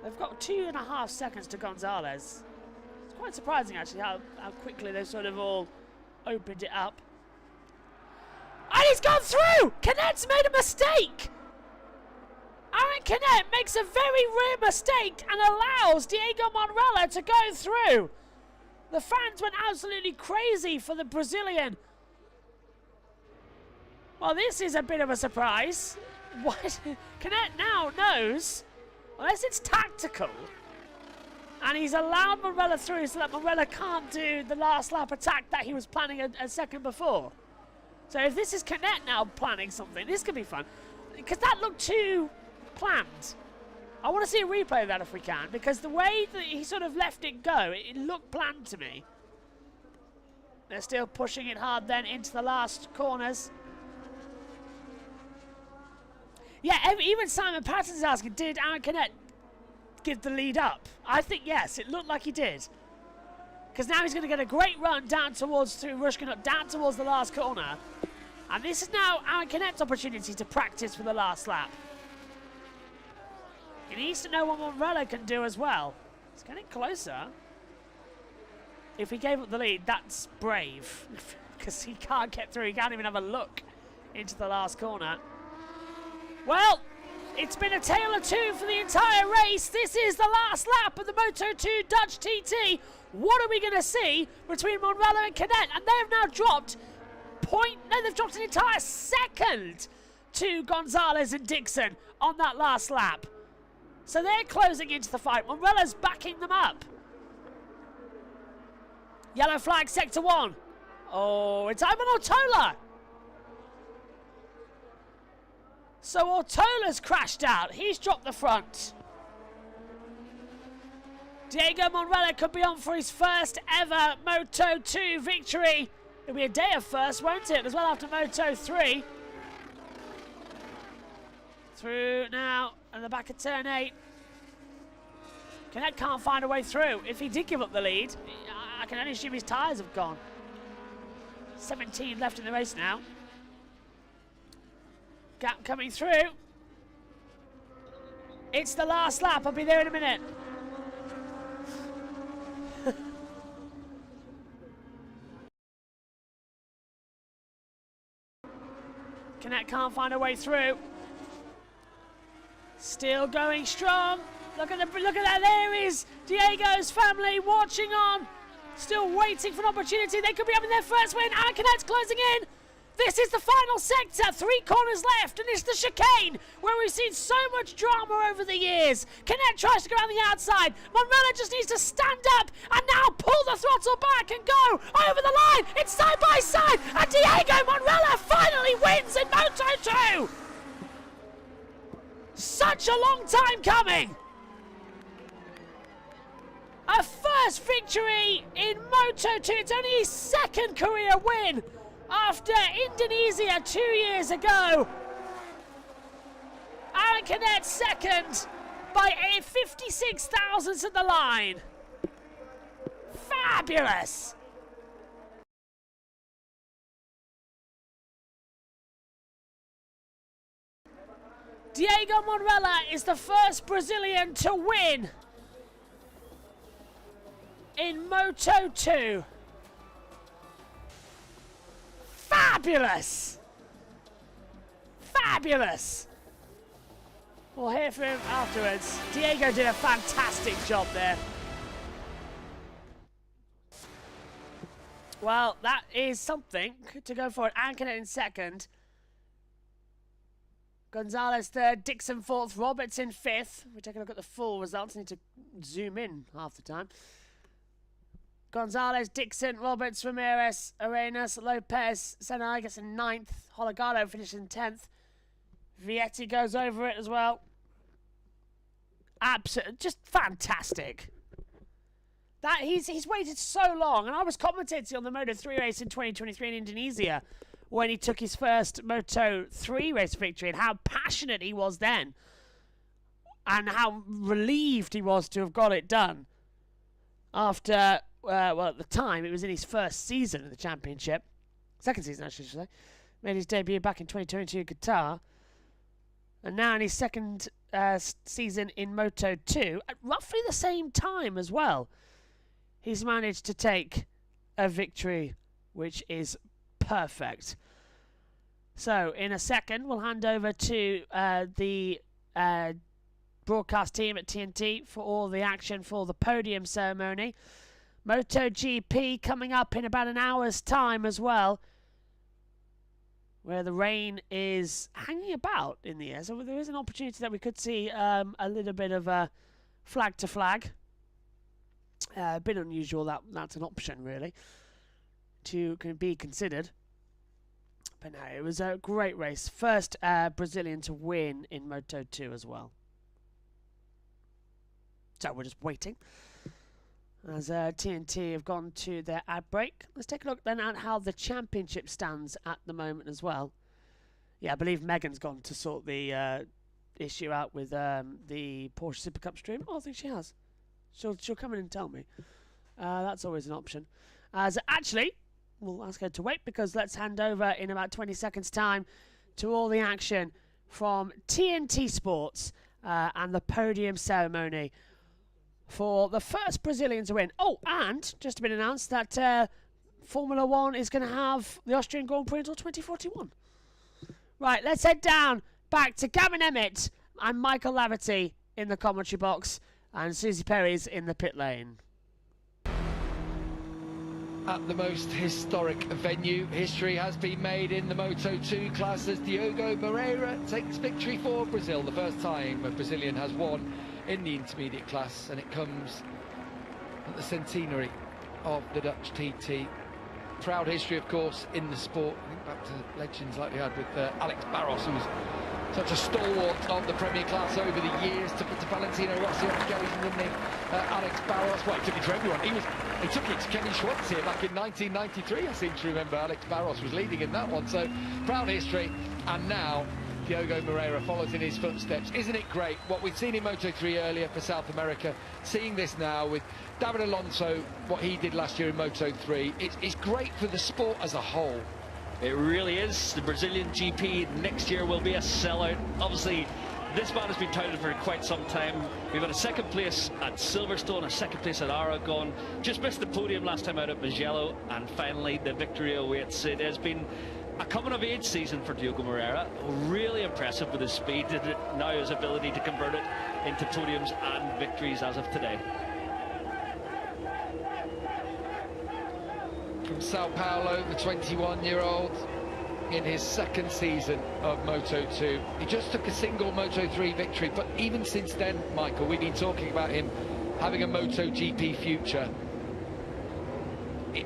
They've got 2.5 seconds to Gonzalez. It's quite surprising, actually, how quickly they've sort of all opened it up. And he's gone through! Canet's made a mistake! Aaron Canet makes a very rare mistake and allows Diego Monrella to go through. The fans went absolutely crazy for the Brazilian. Well, this is a bit of a surprise. What? Canet now knows, unless it's tactical, and he's allowed Monrella through so that Monrella can't do the last lap attack that he was planning a second before. So if this is Canet now planning something, this could be fun. Because that looked too planned. I want to see a replay of that if we can, because the way that he sort of left it go, it looked planned to me. They're still pushing it hard then into the last corners. Yeah, even Simon Patterson's asking, did Aaron Canet give the lead up? I think yes, it looked like he did. Because now he's going to get a great run down towards, through Rushkenut, down towards the last corner. And this is now Aaron Canet's opportunity to practice for the last lap. He needs to know what Monrella can do as well. It's getting closer. If he gave up the lead, that's brave. Because he can't get through, he can't even have a look into the last corner. Well, it's been a tale of two for the entire race. This is the last lap of the Moto2 Dutch TT. What are we going to see between Monrella and Canet? And they have now dropped they've dropped an entire second to Gonzalez and Dixon on that last lap. So they're closing into the fight. Monrella's backing them up. Yellow flag, sector 1. Oh, it's Ivan Ortola. So Ortola's crashed out. He's dropped the front. Diego Monrella could be on for his first ever Moto2 victory. It'll be a day of first, won't it? As well after Moto3. Through now at the back of turn 8. Canet can't find a way through. If he did give up the lead, I can only assume his tyres have gone. 17 left in the race now. Gap coming through. It's the last lap. I'll be there in a minute. Canet can't find a way through. Still going strong. Look at that. There is Diego's family watching on. Still waiting for an opportunity. They could be having their first win. And Canet's closing in. This is the final sector. 3 corners left, and it's the chicane where we've seen so much drama over the years. Canet tries to go around the outside. Monrella just needs to stand up and now pull the throttle back and go over the line. It's side by side, and Diego Monrella finally wins in Moto2. Such a long time coming. A first victory in Moto2. It's only his 2nd career win after Indonesia 2 years ago. Aaron Canet 2nd by a 56 thousandths of the line. Fabulous. Diego Monrella is the first Brazilian to win in Moto2. Fabulous! Fabulous! We'll hear from him afterwards. Diego did a fantastic job there. Well, that is something to go for it. Anchored in 2nd. Gonzalez 3rd, Dixon 4th, Roberts in 5th. We'll take a look at the full results. I need to zoom in half the time. Gonzalez, Dixon, Roberts, Ramirez, Arenas, Lopez, Senegas in 9th. Hologado finishes in 10th. Vietti goes over it as well. Absolutely, just fantastic. That he's waited so long, and I was commentating on the Moto3 race in 2023 in Indonesia when he took his first Moto3 race victory, and how passionate he was then, and how relieved he was to have got it done after. Well, at the time, it was in his first season of the championship. 2nd season, I should say. Made his debut back in 2022 in Qatar. And now in his 2nd season in Moto2, at roughly the same time as well, he's managed to take a victory, which is perfect. So, in a second, we'll hand over to the broadcast team at TNT for all the action for the podium ceremony. MotoGP coming up in about an hour's time as well, where the rain is hanging about in the air. So there is an opportunity that we could see a little bit of a flag to flag. A bit unusual that that's an option, really, to be considered. But no, it was a great race. First Brazilian to win in Moto2 as well. So we're just waiting as TNT have gone to their ad break. Let's take a look then at how the championship stands at the moment as well. Yeah, I believe Megan's gone to sort the issue out with the Porsche Super Cup stream. Oh, I think she has. She'll come in and tell me. That's always an option. Actually, we'll ask her to wait, because let's hand over in about 20 seconds time to all the action from TNT Sports and the podium ceremony for the first Brazilian to win. Oh, and just been announced that Formula 1 is going to have the Austrian Grand Prix until 2041. Right, let's head down back to Gavin Emmett and Michael Laverty in the commentary box, and Susie Perry's in the pit lane. At the most historic venue, history has been made in the Moto2 class as Diogo Moreira takes victory for Brazil. The first time a Brazilian has won in the intermediate class, and it comes at the centenary of the Dutch TT. Proud history, of course, in the sport. I think back to legends like we had with Alex Barros, who was such a stalwart of the Premier class over the years. Took it to Valentino Rossi on occasion, didn't he? Alex Barros, well, he took it to everyone. He took it to Kenny Schwartz here back in 1993, I seem to remember. Alex Barros was leading in that one, so proud history. And now Diogo Moreira follows in his footsteps. Isn't it great what we've seen in Moto3 earlier for South America, seeing this now with David Alonso, what he did last year in Moto3. It's great for the sport as a whole. It really is. The Brazilian GP next year will be a sellout. Obviously, this man has been touted for quite some time. We've had a 2nd place at Silverstone, a 2nd place at Aragon. Just missed the podium last time out at Mugello, and finally the victory awaits. It has been a coming-of-age season for Diogo Moreira. Really impressive with his speed and now his ability to convert it into podiums and victories as of today. From Sao Paulo, the 21-year-old, in his second season of Moto2. He just took a single Moto3 victory, but even since then, Michael, we've been talking about him having a MotoGP future.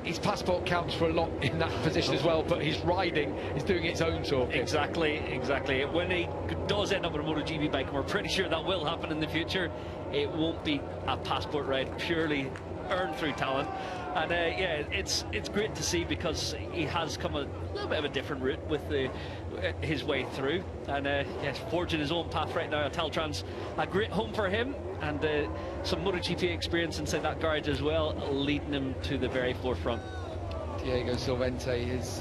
His passport counts for a lot in that position as well, but his riding is doing its own talking. Exactly. When he does end up with a MotoGP bike, and we're pretty sure that will happen in the future, it won't be a passport ride, purely earned through talent. And yeah, it's great to see, because he has come a little bit of a different route with his way through, and yes, forging his own path right now. Teltran's a great home for him, and some MotoGP experience inside that garage as well, leading him to the very forefront. Diego Silvente is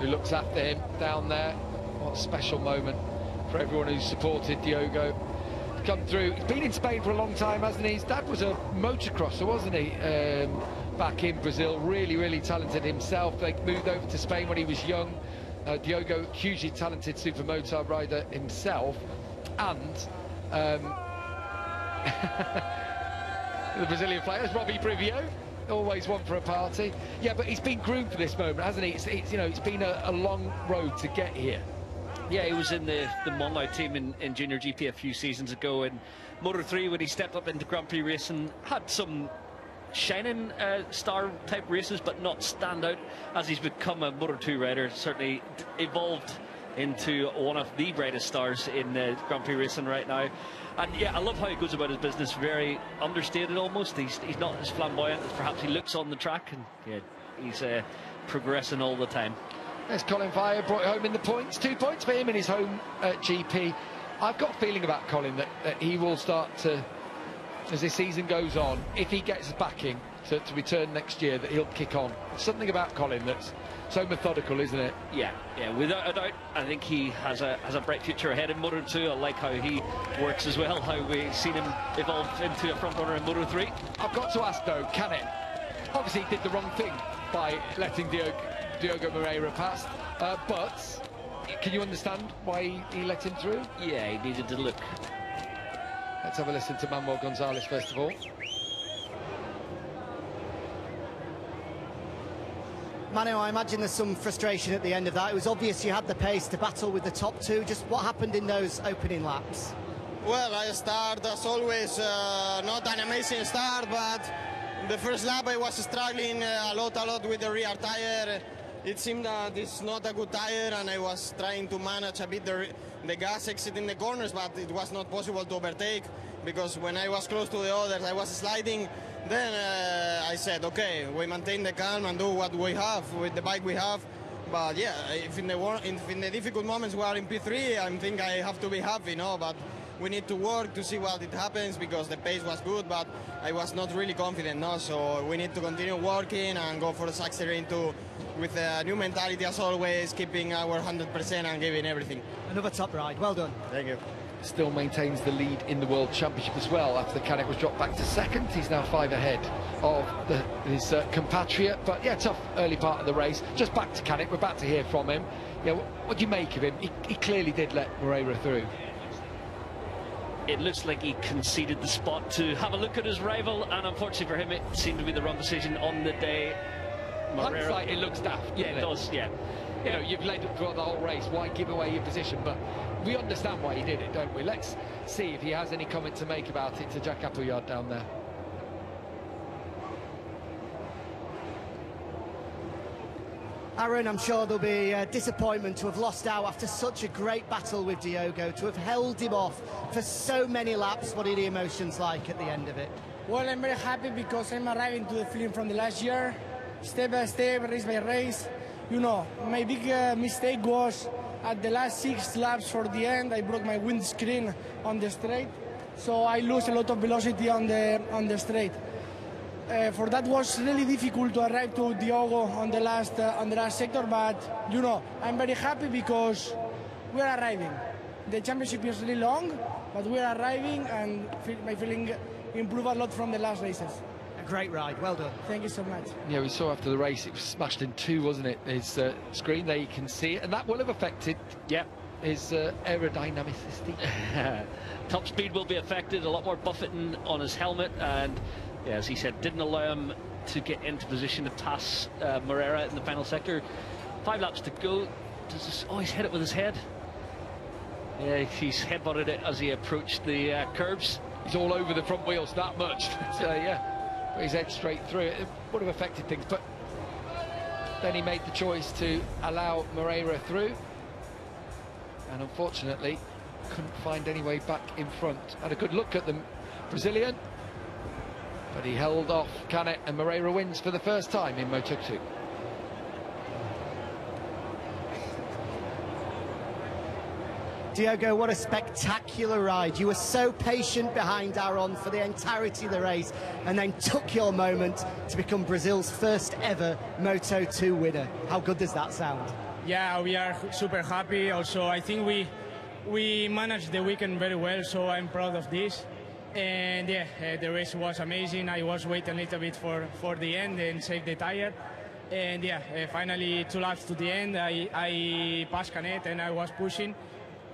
who looks after him down there. What a special moment for everyone who's supported Diogo. Come through. He's been in Spain for a long time, hasn't he? His dad was a motocrosser, wasn't he? Back in Brazil, really talented himself. They moved over to Spain when he was young. Diogo, hugely talented supermoto rider himself, and the Brazilian players, Robbie Brivio, always one for a party. Yeah, but he's been groomed for this moment, hasn't he? It's you know, it's been a long road to get here. Yeah, he was in the Monlau team in Junior GP a few seasons ago. In Moto3, when he stepped up into Grand Prix racing, had some shining star type races, but not stand out as he's become a Moto2 rider. Certainly evolved into one of the brightest stars in Grand Prix racing right now. And yeah, I love how he goes about his business, very understated almost. He's not as flamboyant as perhaps he looks on the track, and yeah, he's progressing all the time. There's Colin Vire, brought home in the points. 2 points for him in his home GP. I've got a feeling about Colin that he will start to, as this season goes on, if he gets backing to return next year, that he'll kick on. There's something about Colin that's so methodical, isn't it? Yeah, without a doubt. I think he has a bright future ahead in Moto2. I like how he works as well, how we've seen him evolve into a front runner in Moto3. I've got to ask though, can it? Obviously he did the wrong thing by letting Diogo Moreira pass, but can you understand why he let him through? Yeah, he needed to look. Let's have a listen to Manuel Gonzalez first of all. Manu, I imagine there's some frustration at the end of that. It was obvious you had the pace to battle with the top two. Just what happened in those opening laps? Well, I start as always, not an amazing start, but the first lap I was struggling a lot with the rear tire. It seemed that it's not a good tire, and I was trying to manage a bit the gas exiting the corners, but it was not possible to overtake, because when I was close to the others, I was sliding. Then I said, okay, we maintain the calm and do what we have with the bike we have. But yeah, if in the difficult moments we are in P3, I think I have to be happy, no? But we need to work to see what it happens, because the pace was good, but I was not really confident, no? So we need to continue working and go for the Saxering with a new mentality as always, keeping our 100% and giving everything. Another top ride, well done. Thank you. Still maintains the lead in the World Championship as well. After the Canet was dropped back to second, he's now 5 ahead of his compatriot. But yeah, tough early part of the race. Just back to Canet, we're about to hear from him. Yeah, what do you make of him? He clearly did let Moreira through. It looks like he conceded the spot to have a look at his rival, and unfortunately for him, it seemed to be the wrong decision on the day. Hindsight, it looks daft. Yeah, it does, yeah. You know, you've led him throughout the whole race. Why give away your position? But we understand why he did it, don't we? Let's see if he has any comment to make about it to Jack Appleyard down there. Aaron, I'm sure there'll be disappointment to have lost out after such a great battle with Diogo, to have held him off for so many laps. What are the emotions like at the end of it? Well, I'm very happy because I'm arriving to the film from the last year, step by step, race by race. You know, my big mistake was at the last 6 laps for the end, I broke my windscreen on the straight, so I lose a lot of velocity on the straight. For that was really difficult to arrive to Diogo on the last sector, but you know, I'm very happy because we are arriving. The championship is really long, but we are arriving, and my feeling improved a lot from the last races. A great ride, well done. Thank you so much. Yeah, we saw after the race it was smashed in two, wasn't it? His screen there, you can see it, and that will have affected his aerodynamicity. Top speed will be affected, a lot more buffeting on his helmet, and yeah, as he said, didn't allow him to get into position to pass Moreira in the final sector. 5 laps to go. Oh, he's hit it with his head. Yeah, he's headbutted it as he approached the curbs. He's all over the front wheels that much. Yeah, put his head straight through it. It would have affected things, but then he made the choice to allow Moreira through, and unfortunately couldn't find any way back in front. Had a good look at the Brazilian, but he held off Canet, and Moreira wins for the first time in Moto2. Diogo, what a spectacular ride. You were so patient behind Aaron for the entirety of the race and then took your moment to become Brazil's first ever Moto2 winner. How good does that sound? Yeah, we are super happy. Also, I think we managed the weekend very well, so I'm proud of this. And yeah, the race was amazing. I was waiting a little bit for the end and save the tire. And yeah, finally 2 laps to the end, I passed Canet and I was pushing.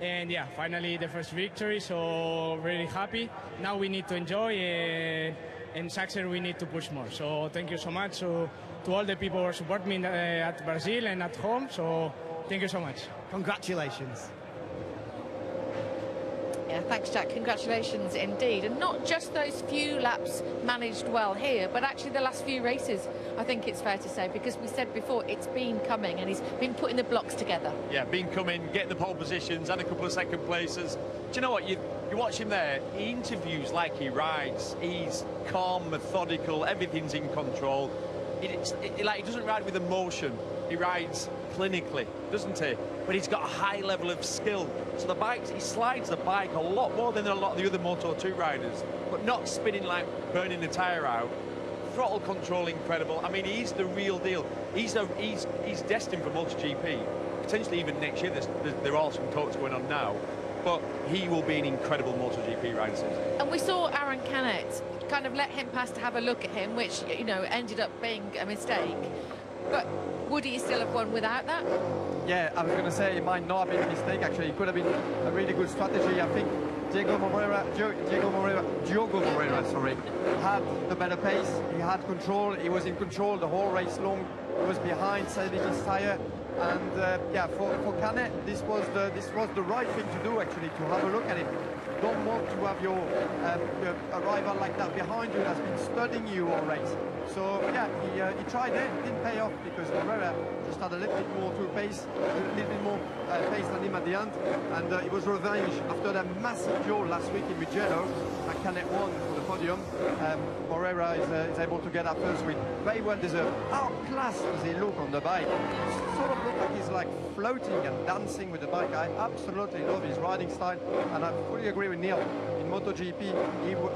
And yeah, finally the first victory, so really happy. Now we need to enjoy, and success we need to push more. So thank you so much to all the people who support me at Brazil and at home. So thank you so much. Congratulations. Yeah, thanks, Jack. Congratulations indeed. And not just those few laps managed well here, but actually the last few races, I think it's fair to say, because we said before, it's been coming and he's been putting the blocks together. Yeah, been coming, getting the pole positions, had a couple of second places. Do you know what? You watch him there, he interviews like he rides. He's calm, methodical, everything's in control. He doesn't ride with emotion. He rides clinically, doesn't he? But he's got a high level of skill. So the bikes, he slides the bike a lot more than a lot of the other Moto2 riders, but not spinning like burning the tyre out. Throttle control incredible. I mean, he's the real deal. He's destined for MotoGP. Potentially even next year. There are some talks going on now, but he will be an incredible MotoGP rider. And we saw Aaron Canet kind of let him pass to have a look at him, which, you know, ended up being a mistake. But would he still have won without that? Yeah, I was going to say it might not have been a mistake, actually. It could have been a really good strategy. I think Diogo Moreira, sorry, had the better pace. He had control. He was in control the whole race long. He was behind, saving his tyre. And yeah, for Canet, this was the right thing to do, actually, to have a look at it. You don't want to have your rival like that behind you that's been studying you all race. So yeah, he tried it, didn't pay off because Moreira just had a little bit more pace than him at the end, and it was revenge after that massive duel last week in Mugello. And Canet won for the podium. Moreira is able to get that first win, very well deserved. How class does he look on the bike? Sort of look like he's like floating and dancing with the bike. I absolutely love his riding style, and I fully agree with Neil. In MotoGP,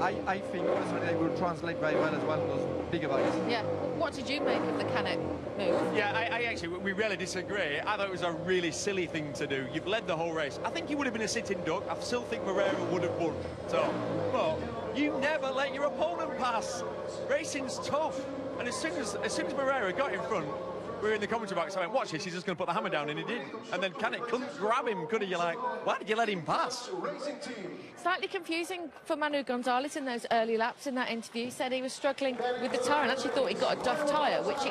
I think personally they will translate very well as well on those bigger bikes. Yeah. What did you make of the Canet move? Yeah, I actually, we really disagree. I thought it was a really silly thing to do. You've led the whole race. I think you would have been a sitting duck. I still think Moreira would have won. So, but you never let your opponent pass. Racing's tough. And as soon as Moreira got in front, we were in the commentary box, I went, watch this, he's just going to put the hammer down, and he did. And then Canet couldn't grab him, could he? You're like, why did you let him pass? Slightly confusing for Manu Gonzalez in those early laps in that interview. He said he was struggling with the tyre and actually thought he got a duff tyre, which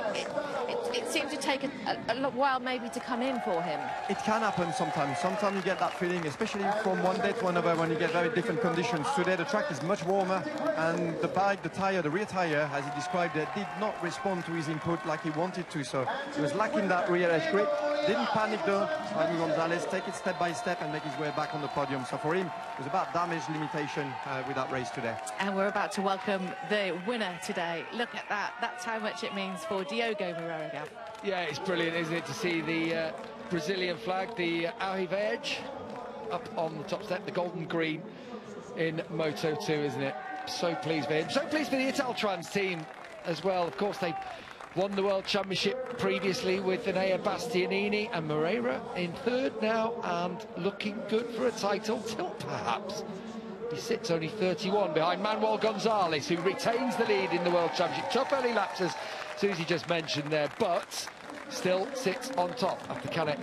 it seemed to take a while maybe to come in for him. It can happen sometimes. Sometimes you get that feeling, especially from one day to another when you get very different conditions. Today the track is much warmer, and the bike, the tyre, the rear tyre, as he described it, did not respond to his input like he wanted to. So he was lacking that rear edge grip. Didn't panic though. Manu Gonzalez take it step by step and make his way back on the podium. So for him, it was about damage limitation with that race today. And we're about to welcome the winner today. Look at that. That's how much it means for Diogo Moreira. Yeah, it's brilliant, isn't it, to see the Brazilian flag, the Alviverde, up on the top step, the golden green in Moto2, isn't it? So pleased for him. So pleased for the Italtrans team as well. Of course, they won the World Championship previously with Enea Bastianini, and Moreira in third now and looking good for a title tilt, perhaps. He sits only 31 behind Manuel Gonzalez, who retains the lead in the World Championship. Tough early laps, as Susie just mentioned there, but still sits on top after Canet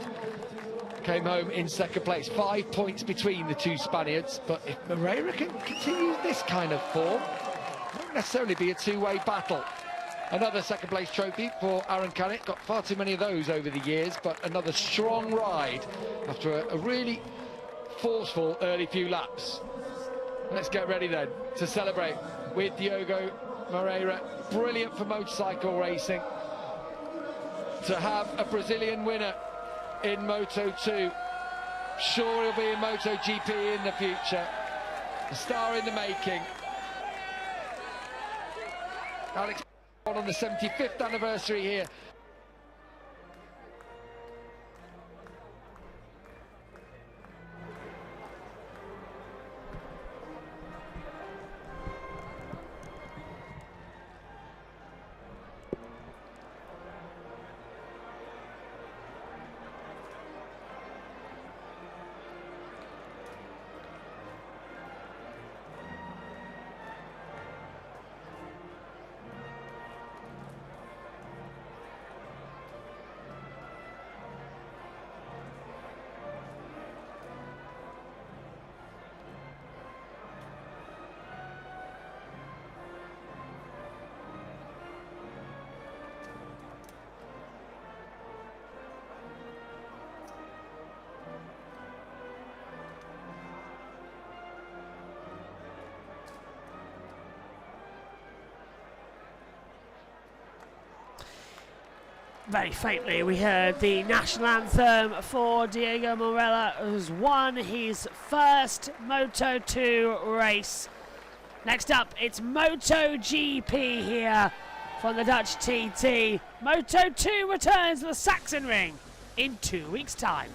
came home in second place. 5 points between the two Spaniards, but if Moreira can continue this kind of form, it won't necessarily be a two-way battle. Another second place trophy for Aaron Canet. Got far too many of those over the years, but another strong ride after a really forceful early few laps. Let's get ready then to celebrate with Diogo Moreira. Brilliant for motorcycle racing to have a Brazilian winner in Moto2. Sure, he'll be in MotoGP in the future. A star in the making. Alex on the 75th anniversary here. Very faintly, we heard the national anthem for Diego Moreira, who's won his first Moto2 race. Next up, it's MotoGP here from the Dutch TT. Moto2 returns to the Saxon Ring in 2 weeks' time.